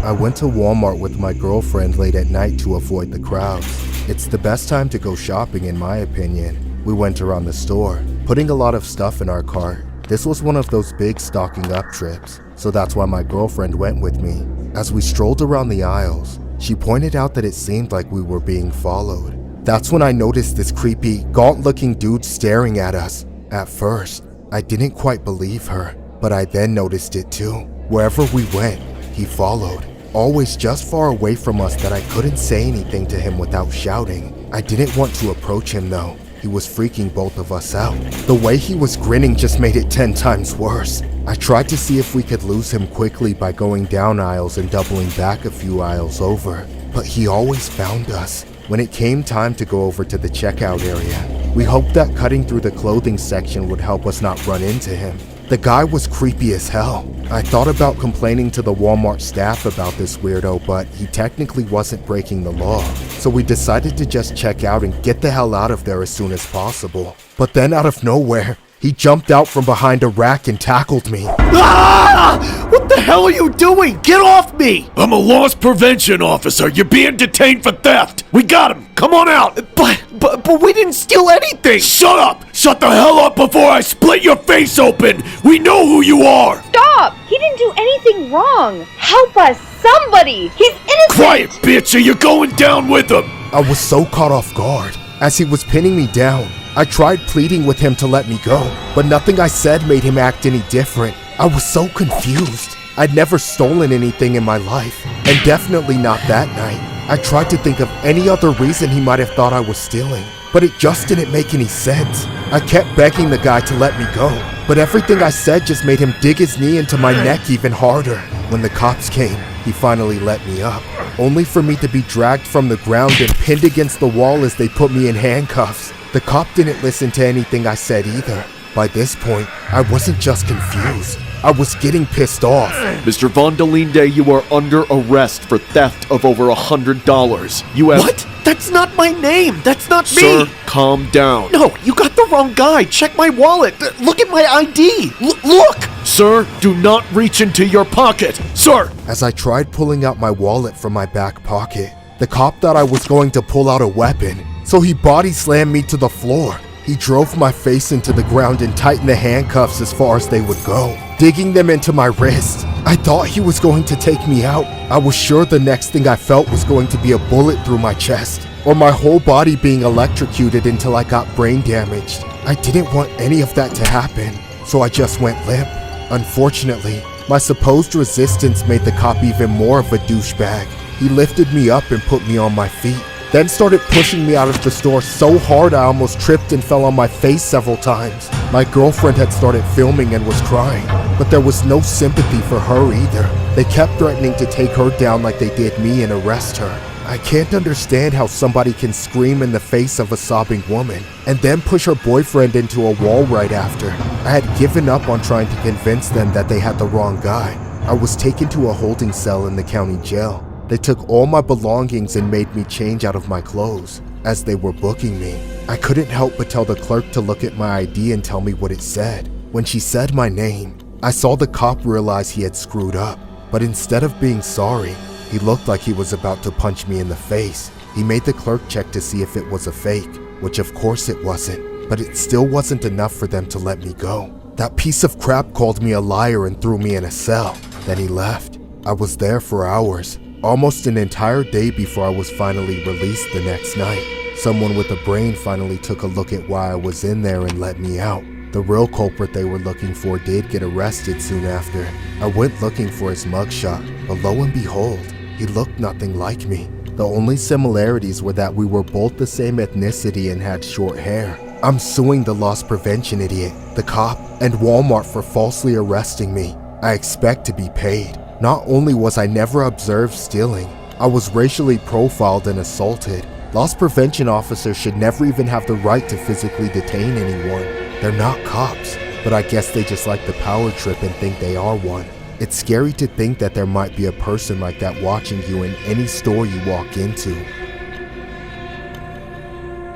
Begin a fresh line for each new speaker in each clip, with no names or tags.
I went to Walmart with my girlfriend late at night to avoid the crowds. It's the best time to go shopping in my opinion. We went around the store, putting a lot of stuff in our cart. This was one of those big stocking up trips, so that's why my girlfriend went with me. As we strolled around the aisles, she pointed out that it seemed like we were being followed. That's when I noticed this creepy, gaunt-looking dude staring at us. At first, I didn't quite believe her, but I then noticed it too. Wherever we went, he followed, always just far away from us that I couldn't say anything to him without shouting. I didn't want to approach him though. He was freaking both of us out. The way he was grinning just made it 10 times worse. I tried to see if we could lose him quickly by going down aisles and doubling back a few aisles over, but he always found us. When it came time to go over to the checkout area, we hoped that cutting through the clothing section would help us not run into him. The guy was creepy as hell. I thought about complaining to the Walmart staff about this weirdo, but he technically wasn't breaking the law. So we decided to just check out and get the hell out of there as soon as possible. But then out of nowhere, he jumped out from behind a rack and tackled me.
Ah! What the hell are you doing? Get off me!
I'm a loss prevention officer. You're being detained for theft. We got him. Come on out.
But we didn't steal anything!
Shut up! Shut the hell up before I split your face open! We know who you are!
Stop! He didn't do anything wrong! Help us! Somebody! He's innocent!
Quiet, bitch, or you're going down with him!
I was so caught off guard. As he was pinning me down, I tried pleading with him to let me go, but nothing I said made him act any different. I was so confused. I'd never stolen anything in my life, and definitely not that night. I tried to think of any other reason he might have thought I was stealing, but it just didn't make any sense. I kept begging the guy to let me go, but everything I said just made him dig his knee into my neck even harder. When the cops came, he finally let me up, only for me to be dragged from the ground and pinned against the wall as they put me in handcuffs. The cop didn't listen to anything I said either. By this point, I wasn't just confused. I was getting pissed off.
Mr. Von der Linde, you are under arrest for theft of over $100. You have—
What? That's not my name! That's not me!
Sir, calm down.
No, you got the wrong guy! Check my wallet! Look at my ID! Look!
Sir, do not reach into your pocket! Sir!
As I tried pulling out my wallet from my back pocket, the cop thought I was going to pull out a weapon, so he body slammed me to the floor. He drove my face into the ground and tightened the handcuffs as far as they would go, digging them into my wrist. I thought he was going to take me out. I was sure the next thing I felt was going to be a bullet through my chest, or my whole body being electrocuted until I got brain damaged. I didn't want any of that to happen, so I just went limp. Unfortunately, my supposed resistance made the cop even more of a douchebag. He lifted me up and put me on my feet, then started pushing me out of the store so hard I almost tripped and fell on my face several times. My girlfriend had started filming and was crying, but there was no sympathy for her either. They kept threatening to take her down like they did me and arrest her. I can't understand how somebody can scream in the face of a sobbing woman and then push her boyfriend into a wall right after. I had given up on trying to convince them that they had the wrong guy. I was taken to a holding cell in the county jail. They took all my belongings and made me change out of my clothes as they were booking me. I couldn't help but tell the clerk to look at my ID and tell me what it said. When she said my name, I saw the cop realize he had screwed up, but instead of being sorry, he looked like he was about to punch me in the face. He made the clerk check to see if it was a fake, which of course it wasn't, but it still wasn't enough for them to let me go. That piece of crap called me a liar and threw me in a cell. Then he left. I was there for hours. Almost an entire day before I was finally released the next night. Someone with a brain finally took a look at why I was in there and let me out. The real culprit they were looking for did get arrested soon after. I went looking for his mugshot, but lo and behold, he looked nothing like me. The only similarities were that we were both the same ethnicity and had short hair. I'm suing the loss prevention idiot, the cop, and Walmart for falsely arresting me. I expect to be paid. Not only was I never observed stealing, I was racially profiled and assaulted. Loss prevention officers should never even have the right to physically detain anyone. They're not cops, but I guess they just like the power trip and think they are one. It's scary to think that there might be a person like that watching you in any store you walk into.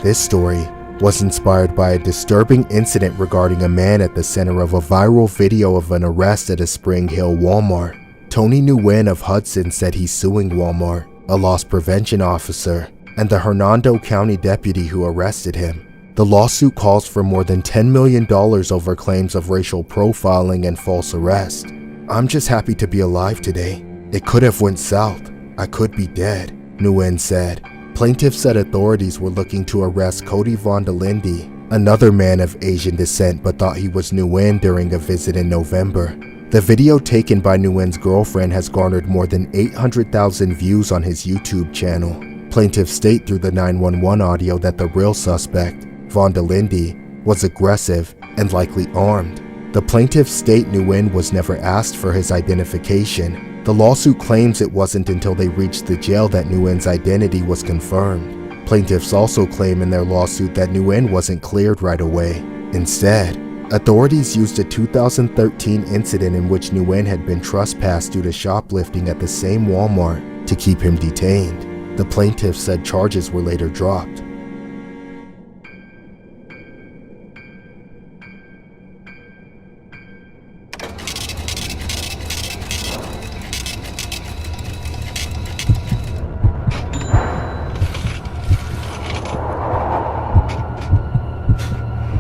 This story was inspired by a disturbing incident regarding a man at the center of a viral video of an arrest at a Spring Hill Walmart. Tony Nguyen of Hudson said he's suing Walmart, a loss prevention officer, and the Hernando County deputy who arrested him. The lawsuit calls for more than $10 million over claims of racial profiling and false arrest. I'm just happy to be alive today. It could have went south. I could be dead, Nguyen said. Plaintiff said authorities were looking to arrest Cody Vondelinde, another man of Asian descent, but thought he was Nguyen during a visit in November. The video taken by Nguyen's girlfriend has garnered more than 800,000 views on his YouTube channel. Plaintiffs state through the 911 audio that the real suspect, Vondelinde, was aggressive and likely armed. The plaintiffs state Nguyen was never asked for his identification. The lawsuit claims it wasn't until they reached the jail that Nguyen's identity was confirmed. Plaintiffs also claim in their lawsuit that Nguyen wasn't cleared right away. Instead, authorities used a 2013 incident in which Nguyen had been trespassed due to shoplifting at the same Walmart to keep him detained. The plaintiffs said charges were later dropped.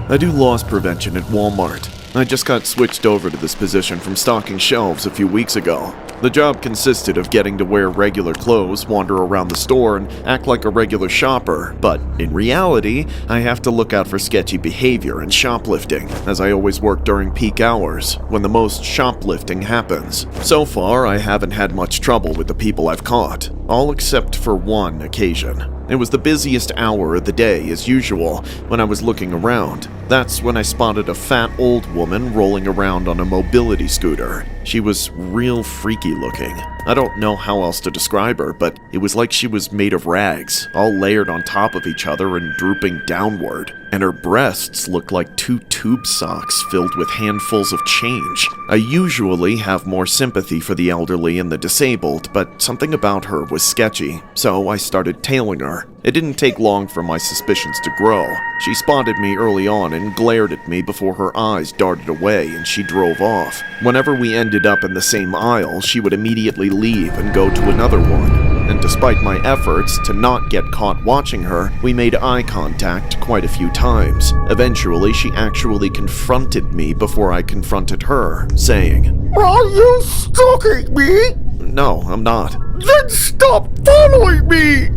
I do loss prevention at Walmart. I just got switched over to this position from stocking shelves a few weeks ago. The job consisted of getting to wear regular clothes, wander around the store, and act like a regular shopper, but in reality, I have to look out for sketchy behavior and shoplifting, as I always work during peak hours, when the most shoplifting happens. So far, I haven't had much trouble with the people I've caught, all except for one occasion. It was the busiest hour of the day, as usual, when I was looking around. That's when I spotted a fat old woman rolling around on a mobility scooter. She was real freaky looking. I don't know how else to describe her, but it was like she was made of rags, all layered on top of each other and drooping downward. And her breasts looked like two tube socks filled with handfuls of change. I usually have more sympathy for the elderly and the disabled, but something about her was sketchy, so I started tailing her. It didn't take long for my suspicions to grow. She spotted me early on and glared at me before her eyes darted away and she drove off. Whenever we ended up in the same aisle, she would immediately leave and go to another one. And despite my efforts to not get caught watching her, we made eye contact quite a few times. Eventually, she actually confronted me before I confronted her, saying,
Are you stalking me?
"No, I'm not."
Then stop following me!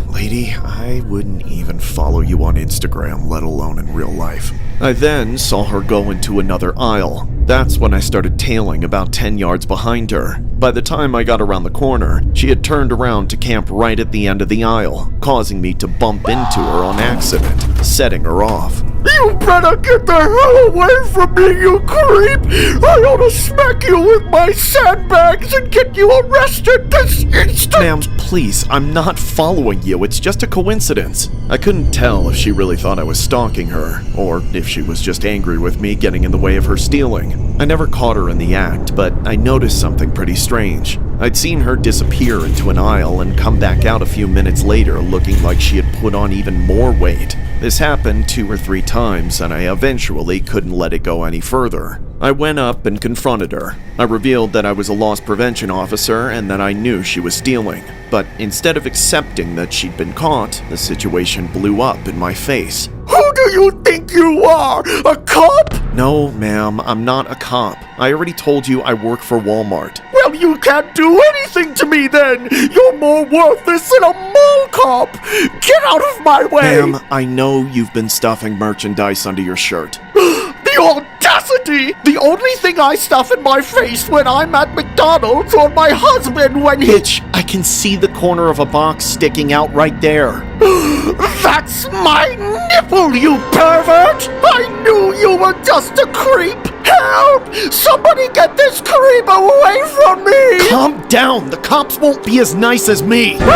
Lady, I wouldn't even follow you on Instagram, let alone in real life. I then saw her go into another aisle. That's when I started tailing about 10 yards behind her. By the time I got around the corner, she had turned around to camp right at the end of the aisle, causing me to bump into her on accident, setting her off.
You better get the hell away from me, you creep! I ought to smack you with my sandbags and get you arrested this instant!
Ma'am, please, I'm not following you. It's just a coincidence. I couldn't tell if she really thought I was stalking her, or if she was just angry with me getting in the way of her stealing. I never caught her in the act, but I noticed something pretty strange. I'd seen her disappear into an aisle and come back out a few minutes later looking like she had put on even more weight. This happened 2 or 3 times, and I eventually couldn't let it go any further. I went up and confronted her. I revealed that I was a loss prevention officer and that I knew she was stealing. But instead of accepting that she'd been caught, the situation blew up in my face.
Who do you think you are? A cop?
No, ma'am, I'm not a cop. I already told you I work for Walmart.
Well, you can't do anything to me then! You're more worthless than a mall cop! Get out of my way!
Ma'am, I know you've been stuffing merchandise under your shirt.
The audacity! The only thing I stuff in my face when I'm at McDonald's or my husband when he—
Bitch, I can see the corner of a box sticking out right there.
That's my nipple, you pervert! I knew you were just a creep! Help! Somebody get this creep away from me!
Calm down, the cops won't be as nice as me.
Stop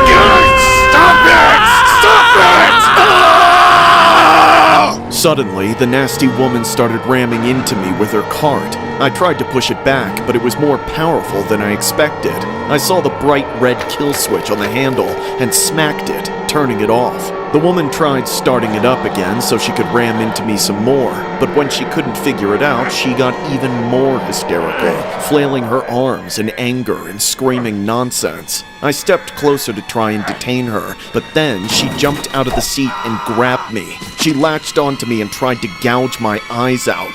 it! Stop it!
Suddenly, the nasty woman started ramming into me with her cart. I tried to push it back, but it was more powerful than I expected. I saw the bright red kill switch on the handle and smacked it, turning it off. The woman tried starting it up again so she could ram into me some more, but when she couldn't figure it out, she got even more hysterical, flailing her arms in anger and screaming nonsense. I stepped closer to try and detain her, but then she jumped out of the seat and grabbed me. She latched onto me and tried to gouge my eyes out.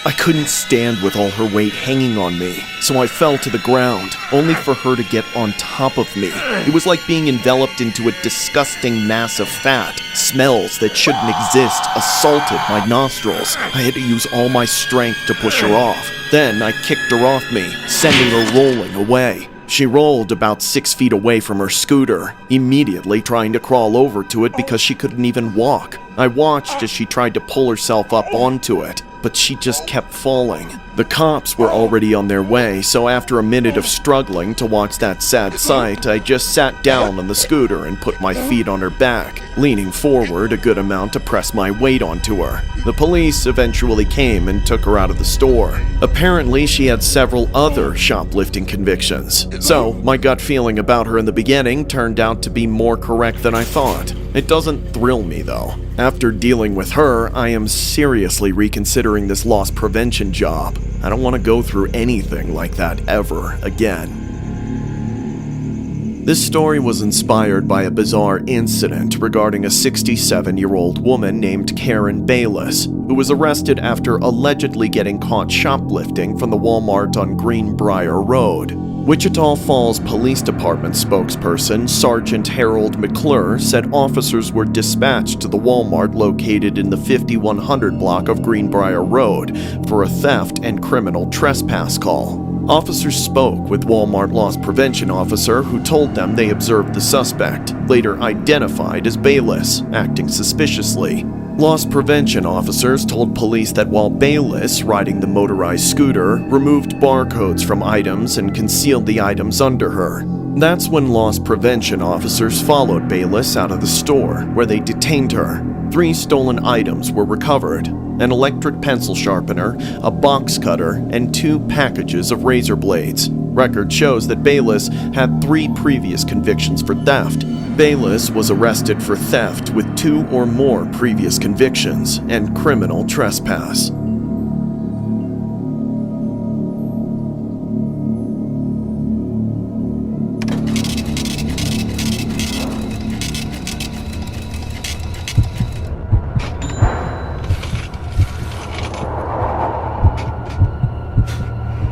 I couldn't stand with all her weight hanging on me, so I fell to the ground, only for her to get on top of me. It was like being enveloped into a disgusting mass of fat. Smells that shouldn't exist assaulted my nostrils. I had to use all my strength to push her off. Then I kicked her off me, sending her rolling away. She rolled about 6 feet away from her scooter, immediately trying to crawl over to it because she couldn't even walk. I watched as she tried to pull herself up onto it, but she just kept falling. The cops were already on their way, so after a minute of struggling to watch that sad sight, I just sat down on the scooter and put my feet on her back, leaning forward a good amount to press my weight onto her. The police eventually came and took her out of the store. Apparently, she had several other shoplifting convictions. So, my gut feeling about her in the beginning turned out to be more correct than I thought. It doesn't thrill me, though. After dealing with her, I am seriously reconsidering this loss prevention job. I don't want to go through anything like that ever again. This story was inspired by a bizarre incident regarding a 67-year-old woman named Karen Bayless, who was arrested after allegedly getting caught shoplifting from the Walmart on Greenbrier Road. Wichita Falls Police Department spokesperson Sergeant Harold McClure said officers were dispatched to the Walmart located in the 5100 block of Greenbrier Road for a theft and criminal trespass call. Officers spoke with Walmart loss prevention officer who told them they observed the suspect, later identified as Bayless, acting suspiciously. Loss prevention officers told police that while Bayless, riding the motorized scooter, removed barcodes from items and concealed the items under her. That's when loss prevention officers followed Bayless out of the store, where they detained her. 3 stolen items were recovered: an electric pencil sharpener, a box cutter, and 2 packages of razor blades. Record shows that Bayless had 3 previous convictions for theft. Bayless was arrested for theft with 2 or more previous convictions and criminal trespass.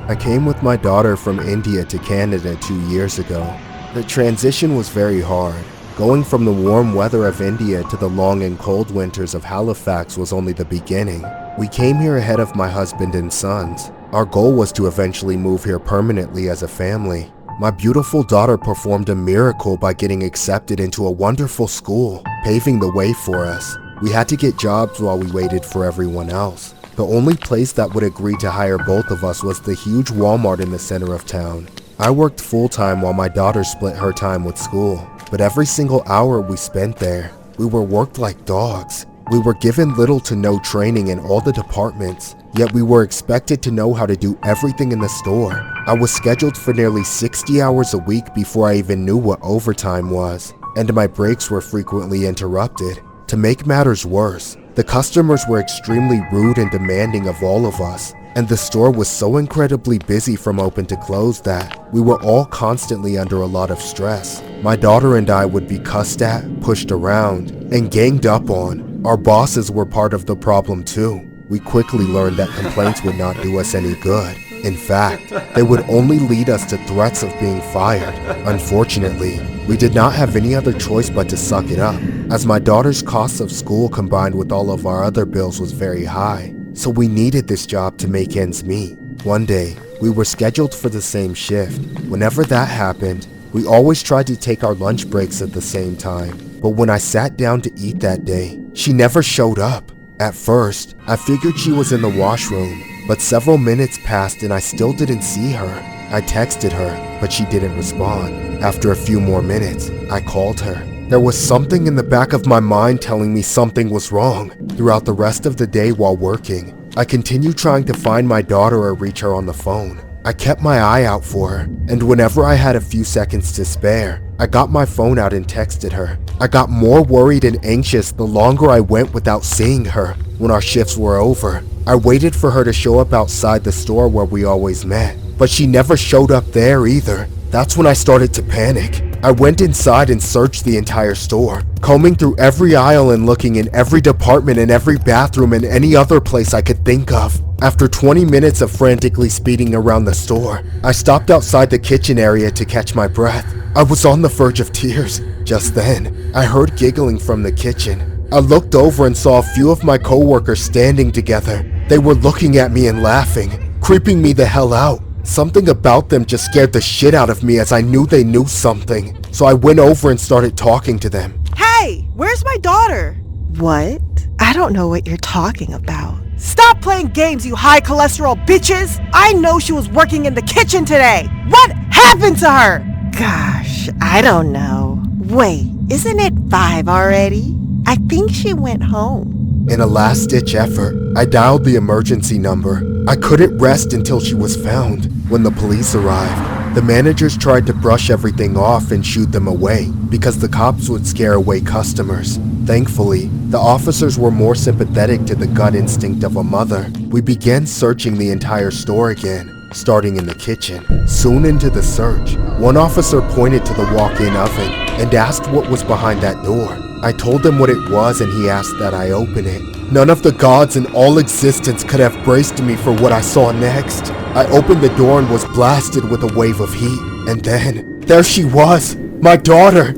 I came with my daughter from India to Canada 2 years ago. The transition was very hard. Going from the warm weather of India to the long and cold winters of Halifax was only the beginning. We came here ahead of my husband and sons. Our goal was to eventually move here permanently as a family. My beautiful daughter performed a miracle by getting accepted into a wonderful school, paving the way for us. We had to get jobs while we waited for everyone else. The only place that would agree to hire both of us was the huge Walmart in the center of town. I worked full-time while my daughter split her time with school, but every single hour we spent there, we were worked like dogs. We were given little to no training in all the departments, yet we were expected to know how to do everything in the store. I was scheduled for nearly 60 hours a week before I even knew what overtime was, and my breaks were frequently interrupted. To make matters worse, the customers were extremely rude and demanding of all of us, and the store was so incredibly busy from open to close that we were all constantly under a lot of stress. My daughter and I would be cussed at, pushed around, and ganged up on. Our bosses were part of the problem too. We quickly learned that complaints would not do us any good. In fact, they would only lead us to threats of being fired. Unfortunately, we did not have any other choice but to suck it up, as my daughter's costs of school combined with all of our other bills was very high. So we needed this job to make ends meet. One day, we were scheduled for the same shift. Whenever that happened, we always tried to take our lunch breaks at the same time. But when I sat down to eat that day, she never showed up. At first, I figured she was in the washroom, but several minutes passed and I still didn't see her. I texted her, but she didn't respond. After a few more minutes, I called her. There was something in the back of my mind telling me something was wrong. Throughout the rest of the day while working, I continued trying to find my daughter or reach her on the phone. I kept my eye out for her, and whenever I had a few seconds to spare, I got my phone out and texted her. I got more worried and anxious the longer I went without seeing her. When our shifts were over, I waited for her to show up outside the store where we always met, but she never showed up there either. That's when I started to panic. I went inside and searched the entire store, combing through every aisle and looking in every department and every bathroom and any other place I could think of. After 20 minutes of frantically speeding around the store, I stopped outside the kitchen area to catch my breath. I was on the verge of tears. Just then, I heard giggling from the kitchen. I looked over and saw a few of my coworkers standing together. They were looking at me and laughing, creeping me the hell out. Something about them just scared the shit out of me as I knew they knew something. So I went over and started talking to them.
Hey, where's my daughter? What? I don't know what you're talking about. Stop playing games, you high cholesterol bitches! I know she was working in the kitchen today! What happened to her? Gosh, I don't know. Wait, isn't it 5 already? I think she went home.
In a last-ditch effort, I dialed the emergency number. I couldn't rest until she was found. When the police arrived, the managers tried to brush everything off and shooed them away because the cops would scare away customers. Thankfully, the officers were more sympathetic to the gut instinct of a mother. We began searching the entire store again, starting in the kitchen. Soon into the search, one officer pointed to the walk-in oven and asked what was behind that door. I told him what it was and he asked that I open it. None of the gods in all existence could have braced me for what I saw next. I opened the door and was blasted with a wave of heat. And then, there she was, my daughter.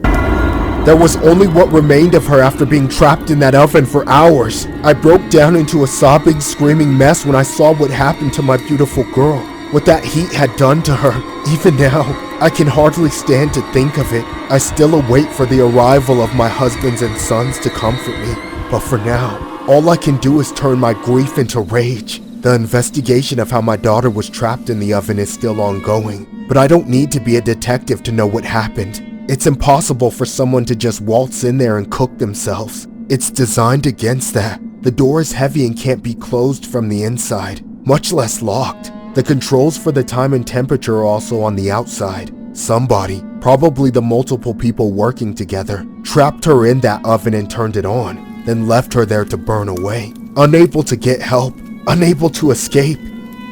There was only what remained of her after being trapped in that oven for hours. I broke down into a sobbing, screaming mess when I saw what happened to my beautiful girl. What that heat had done to her. Even now, I can hardly stand to think of it. I still await for the arrival of my husbands and sons to comfort me. But for now, all I can do is turn my grief into rage. The investigation of how my daughter was trapped in the oven is still ongoing. But I don't need to be a detective to know what happened. It's impossible for someone to just waltz in there and cook themselves. It's designed against that. The door is heavy and can't be closed from the inside, much less locked. The controls for the time and temperature are also on the outside. Somebody, probably the multiple people working together, trapped her in that oven and turned it on, then left her there to burn away. Unable to get help, unable to escape.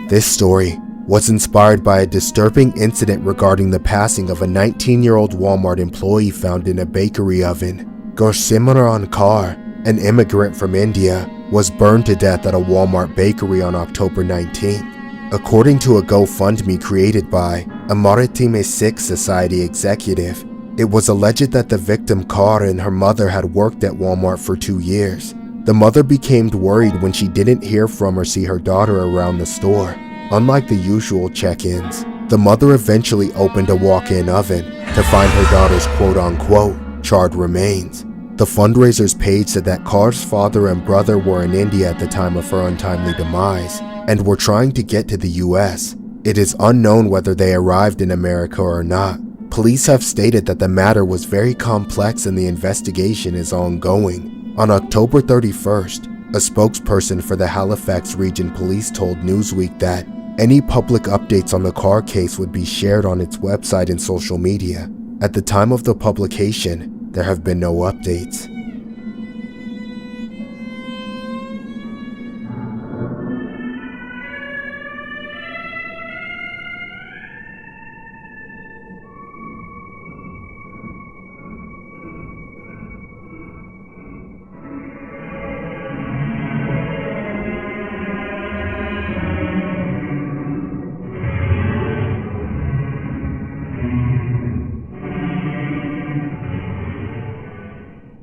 This story was inspired by a disturbing incident regarding the passing of a 19-year-old Walmart employee found in a bakery oven. Gursimran Kaur, an immigrant from India, was burned to death at a Walmart bakery on October 19th. According to a GoFundMe created by a Maritime Sikh Society executive, it was alleged that the victim Kaur and her mother had worked at Walmart for 2 years. The mother became worried when she didn't hear from or see her daughter around the store. Unlike the usual check-ins, the mother eventually opened a walk-in oven to find her daughter's quote-unquote charred remains. The fundraiser's page said that Kaur's father and brother were in India at the time of her untimely demise and were trying to get to the US. It is unknown whether they arrived in America or not. Police have stated that the matter was very complex and the investigation is ongoing. On October 31st, a spokesperson for the Halifax Region Police told Newsweek that any public updates on the Kaur case would be shared on its website and social media. At the time of the publication, there have been no updates.